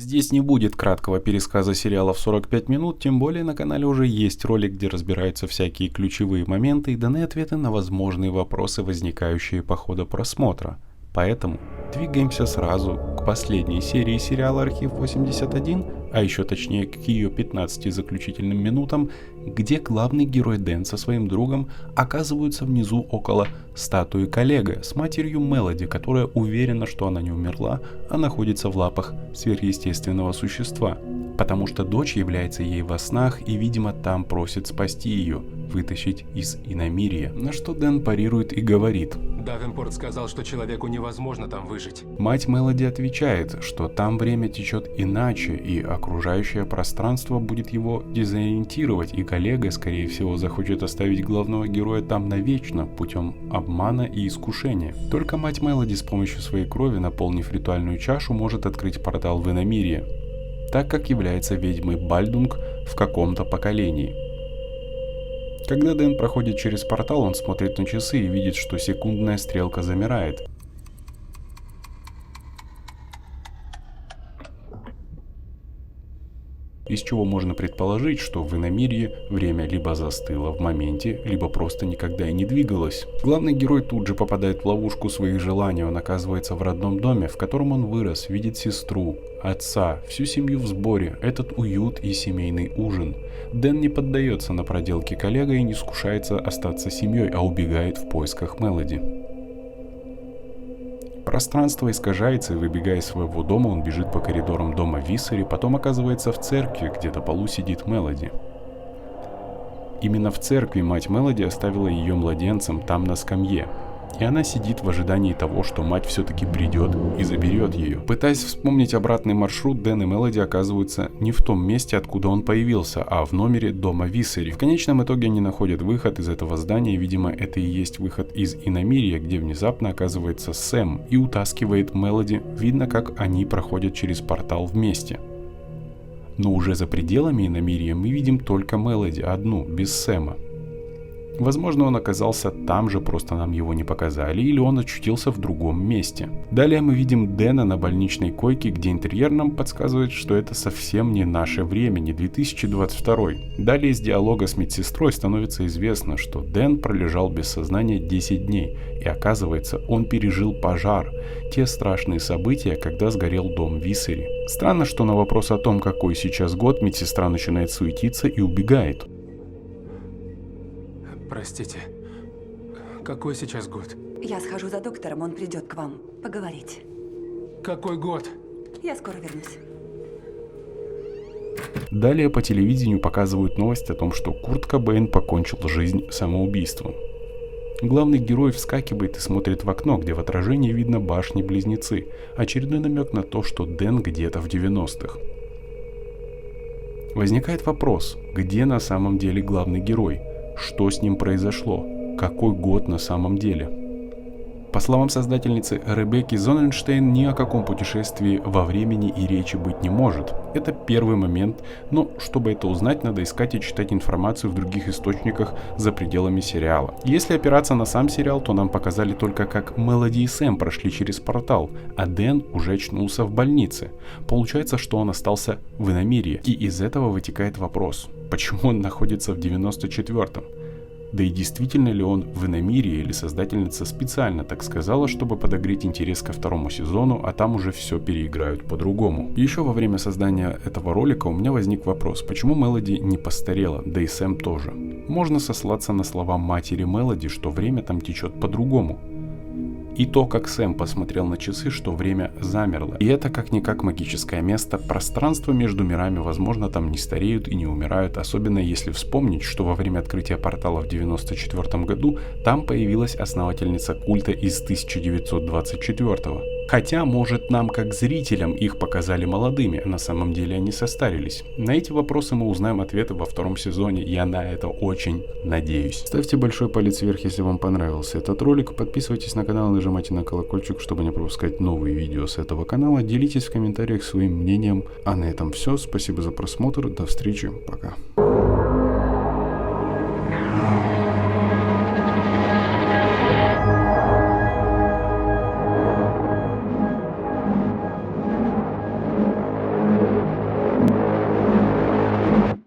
Здесь не будет краткого пересказа сериала в 45 минут, тем более на канале уже есть ролик, где разбираются всякие ключевые моменты и даны ответы на возможные вопросы, возникающие по ходу просмотра. Поэтому двигаемся сразу к последней серии сериала «Архив 81», а еще точнее к ее 15 заключительным минутам, где главный герой Дэн со своим другом оказываются внизу около статуи коллега с матерью Мелоди, которая уверена, что она не умерла, а находится в лапах сверхъестественного существа, потому что дочь является ей во снах и, видимо, там просит спасти ее, вытащить из иномирья, на что Дэн парирует и говорит: Давенпорт сказал, что человеку невозможно там выжить. Мать Мелоди отвечает, что там время течет иначе, и окружающее пространство будет его дезориентировать, и коллега, скорее всего, захочет оставить главного героя там навечно путем обмана и искушения. Только мать Мелоди с помощью своей крови, наполнив ритуальную чашу, может открыть портал в иномирье, так как является ведьмой Бальдунг в каком-то поколении. Когда Дэн проходит через портал, он смотрит на часы и видит, что секундная стрелка замирает. Из чего можно предположить, что в иномирье время либо застыло в моменте, либо просто никогда и не двигалось. Главный герой тут же попадает в ловушку своих желаний, он оказывается в родном доме, в котором он вырос, видит сестру, отца, всю семью в сборе, этот уют и семейный ужин. Дэн не поддается на проделки коллега и не искушается остаться семьей, а убегает в поисках Мелоди. Пространство искажается, и выбегая из своего дома, он бежит по коридорам дома Виссари, потом оказывается в церкви, где на полу сидит Мелоди. Именно в церкви мать Мелоди оставила ее младенцем там на скамье, и она сидит в ожидании того, что мать все-таки придет и заберет ее. Пытаясь вспомнить обратный маршрут, Дэн и Мелоди оказываются не в том месте, откуда он появился, а в номере дома Виссари. В конечном итоге они находят выход из этого здания, и, видимо, это и есть выход из иномирья, где внезапно оказывается Сэм и утаскивает Мелоди. Видно, как они проходят через портал вместе. Но уже за пределами иномирья мы видим только Мелоди, одну, без Сэма. Возможно, он оказался там же, просто нам его не показали, или он очутился в другом месте. Далее мы видим Дэна на больничной койке, где интерьер нам подсказывает, что это совсем не наше время, не 2022. Далее из диалога с медсестрой становится известно, что Дэн пролежал без сознания 10 дней, и оказывается, он пережил пожар, те страшные события, когда сгорел дом Виссари. Странно, что на вопрос о том, какой сейчас год, медсестра начинает суетиться и убегает. Простите, какой сейчас год? Я схожу за доктором, он придет к вам поговорить. Какой год? Я скоро вернусь. Далее по телевидению показывают новость о том, что Курт Кобейн покончил жизнь самоубийством. Главный герой вскакивает и смотрит в окно, где в отражении видно башни-близнецы, очередной намек на то, что Дэн где-то в 90-х. Возникает вопрос, где на самом деле главный герой? Что с ним произошло? Какой год на самом деле? По словам создательницы Ребекки Зоненштейн, ни о каком путешествии во времени и речи быть не может. Это первый момент, но чтобы это узнать, надо искать и читать информацию в других источниках за пределами сериала. Если опираться на сам сериал, то нам показали только, как Мелоди и Сэм прошли через портал, а Дэн уже очнулся в больнице. Получается, что он остался в иномирье, и из этого вытекает вопрос, почему он находится в 94-м? Да и действительно ли он в иномирье, или создательница специально так сказала, чтобы подогреть интерес ко второму сезону, а там уже все переиграют по-другому. Еще во время создания этого ролика у меня возник вопрос, почему Мелоди не постарела, да и Сэм тоже. Можно сослаться на слова матери Мелоди, что время там течет по-другому. И то, как Сэм посмотрел на часы, что время замерло. И это как-никак магическое место, пространство между мирами, возможно, там не стареют и не умирают, особенно если вспомнить, что во время открытия портала в 94 году там появилась основательница культа из 1924. Хотя, может, нам как зрителям их показали молодыми, а на самом деле они состарились. На эти вопросы мы узнаем ответы во втором сезоне, я на это очень надеюсь. Ставьте большой палец вверх, если вам понравился этот ролик, подписывайтесь на канал, нажимайте на колокольчик, чтобы не пропускать новые видео с этого канала, делитесь в комментариях своим мнением. А на этом все, спасибо за просмотр, до встречи, пока.